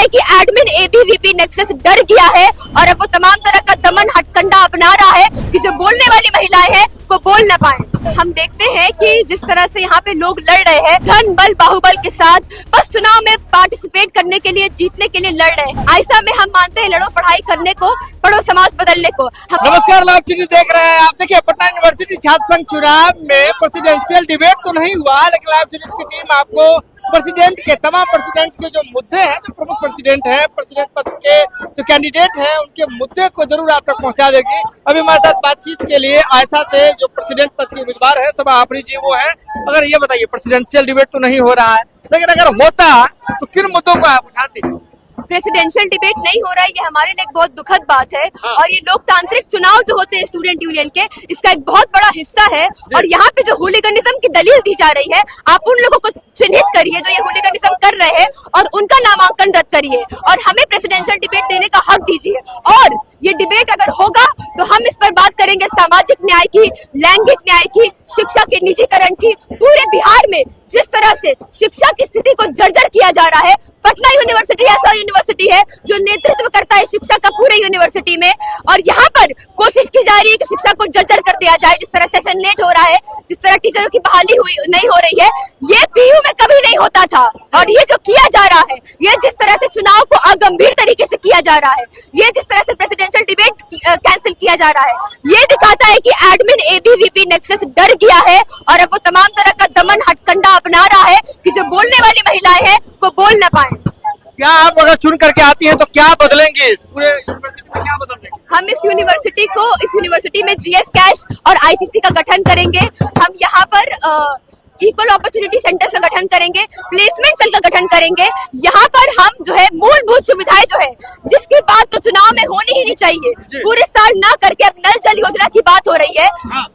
है कि admin ABVP nexus डर गया है और अब वो तमाम तरह का दमन हथकंडा अपना रहा है कि जो बोलने वाली महिलाएं हैं वो बोल न पाए। हम देखते हैं कि जिस तरह से यहाँ पे लोग लड़ रहे हैं धन बल बाहुबल के साथ, बस चुनाव में पार्टिसिपेट करने के लिए, जीतने के लिए लड़ रहे हैं। ऐसा में हम मानते हैं लड़ो पढ़ाई करने को, पढ़ो समाज बदलने को। नमस्कार, लाइव टीवी देख रहे हैं आप। देखिए, पटना यूनिवर्सिटी छात्र संघ चुनाव में प्रेसिडेंशियल डिबेट तो नहीं हुआ, लेकिन लाइव सीरीज की टीम आपको प्रेसिडेंट के तमाम प्रेसिडेंट्स के जो मुद्दे हैं, जो प्रमुख प्रेसिडेंट हैं, प्रेसिडेंट पद के जो कैंडिडेट हैं, उनके मुद्दे को जरूर आप तक पहुंचा देगी। अभी हमारे साथ बातचीत के लिए आयशा से जो प्रेसिडेंट पद के उम्मीदवार है सभा आपरी जी वो है। अगर ये बताइए, प्रेसिडेंशियल डिबेट तो नहीं हो रहा है, लेकिन अगर होता तो किन मुद्दों को आप उठाते? प्रेसिडेंशियल डिबेट नहीं हो रहा है, ये हमारे लिए एक बहुत दुखद बात है। और ये लोकतांत्रिक चुनाव जो होते हैं स्टूडेंट यूनियन के, इसका एक बहुत बड़ा हिस्सा है। और यहाँ पे जो हुलिगनिज्म की दलील दी जा रही है, आप उन लोगों को चिन्हित करिए जो ये हुलिगनिज्म कर रहे हैं और उनका नामांकन रद्द करिए और हमें प्रेसिडेंशियल डिबेट देने का हक दीजिए। और ये डिबेट अगर होगा तो हम इस पर बात करेंगे सामाजिक न्याय की, लैंगिक न्याय की, शिक्षा के निजीकरण की। पूरे बिहार में जिस तरह से शिक्षा की स्थिति को जर्जर किया जा रहा है, पटना यूनिवर्सिटी ऐसा यूनिवर्सिटी है जो नेतृत्व करता है शिक्षा का पूरे यूनिवर्सिटी में, और यहाँ पर कोशिश की जा रही है कि शिक्षा को जर्जर कर दिया जाए। जिस तरह सेशन लेट हो रहा है, जिस तरह टीचरों की बहाली नहीं हो रही है, ये पीयू में कभी नहीं होता था। और ये जो किया जा रहा है, ये जिस तरह से चुनाव को अगंभीर तरीके से किया जा रहा है, ये जिस तरह से प्रेसिडेंशियल डिबेट कैंसिल किया जा रहा है, ये दिखाता है कि एडमिन एबीवीपी नेक्सस डर गया है और अब वो तमाम तरह का दमन हथकंडा अपना रहा है कि जो बोलने वाली महिलाएं हैं वो बोल न पाए। क्या आप अगर चुन करके आती हैं तो क्या बदलेंगे? इस पूरे यूनिवर्सिटी में क्या बदलेंगे? हम इस यूनिवर्सिटी में जीएस कैश और आईसीसी का गठन करेंगे। हम यहाँ पर इक्वल अपॉर्चुनिटी सेंटर्स का गठन करेंगे, प्लेसमेंट सेल का गठन करेंगे। यहाँ पर हम जो है मूलभूत सुविधाएं जो है, जिसकी बात तो चुनाव में होनी ही नहीं चाहिए, पूरे साल ना करके अब नल जल योजना की बात हो रही है,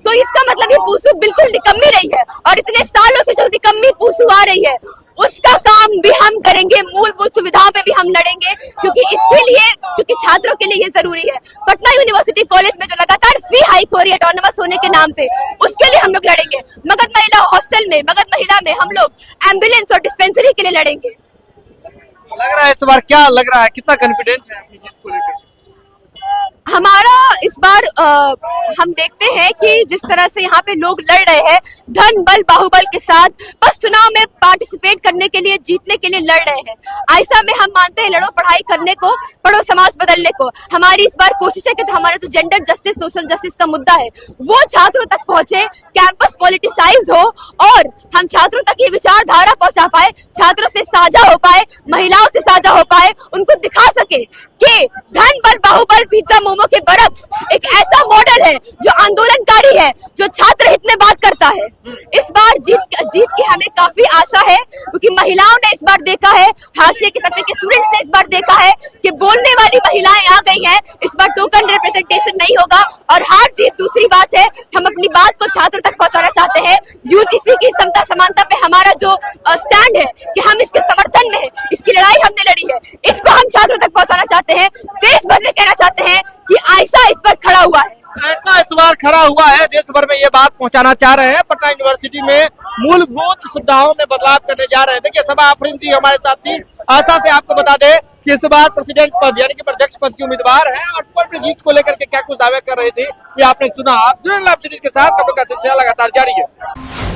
तो इसका मतलब ये पूसू बिल्कुल निकम्मी रही है। और इतने सालों से जो निकम्मी पूसू आ रही है, उसका काम भी हम करेंगे। मूलभूत सुविधाओं पे भी हम लड़ेंगे, क्योंकि छात्रों के लिए ये जरूरी है। पटना यूनिवर्सिटी कॉलेज में जो लगातार फी हाइक हो रही है ऑटोनोमस होने के नाम पे, उसके लिए हम लोग लड़ेंगे। मगध महिला हॉस्टल में, मगध महिला में हम लोग एम्बुलेंस और डिस्पेंसरी के लिए लड़ेंगे। लग रहा है इस बार, क्या लग रहा है, कितना कॉन्फिडेंट है अपनी जीत को लेकर? हमारा इस बार हम देखते हैं कि जिस तरह से यहाँ पे लोग लड़ रहे हैं धन बल बाहुबल के साथ, बस चुनाव में पार्टिसिपेट करने के लिए, जीतने के लिए लड़ रहे हैं। ऐसा में हम मानते हैं लड़ो पढ़ाई करने को, पढ़ो समाज बदलने को। हमारी इस बार कोशिश है कि हमारा जो जेंडर जस्टिस, सोशल जस्टिस का मुद्दा है वो छात्रों तक पहुंचे, कैंपस पॉलिटिसाइज हो और हम छात्रों तक ये विचारधारा पहुंचा पाए, छात्रों से साझा हो पाए, महिलाओं से साझा हो पाए, उनको दिखा सके कि धन बल बाहुबल पिज्जा मोमो के बरक्स एक ऐसा मॉडल है जो आंदोलनकारी है, जो छात्र हित में बात करता है। इस बार जीत की हमें काफी आशा है, क्योंकि महिलाओं ने इस बार देखा है, हाशिए के तबके के स्टूडेंट्स ने इस बार देखा है कि बोलने वाली महिलाएं आ गई हैं। इस बार टोकन रिप्रेजेंटेशन नहीं होगा। और हार जीत दूसरी बात है, हम अपनी बात को छात्रों तक पहुंचाना चाहते हैं। यूजीसी की समता समानता पे हमारा जो स्टैंड है कि हम इसके समर्थन में है, इसकी लड़ाई हमने लड़ी है, इसको हम छात्रों तक पहुंचाना चाहते हैं। देश भर में कहना चाहते हैं कि ऐसा इस पर खड़ा हुआ है, ऐसा इस बार खड़ा हुआ है। देश भर में ये बात पहुंचाना चाह रहे हैं। पटना यूनिवर्सिटी में मूलभूत सुविधाओं में बदलाव करने जा रहे हैं। देखिए, सभा आफरीन जी हमारे साथ थी। आशा से आपको बता दें कि इस बार प्रेसिडेंट पद यानी कि अध्यक्ष पद की उम्मीदवार है और अपनी जीत को लेकर के क्या कुछ दावे कर रहे थे, ये आपने सुना। आप जुड़े लाइव सीरीज के साथ, खबरों का सिलसिला लगातार जारी है।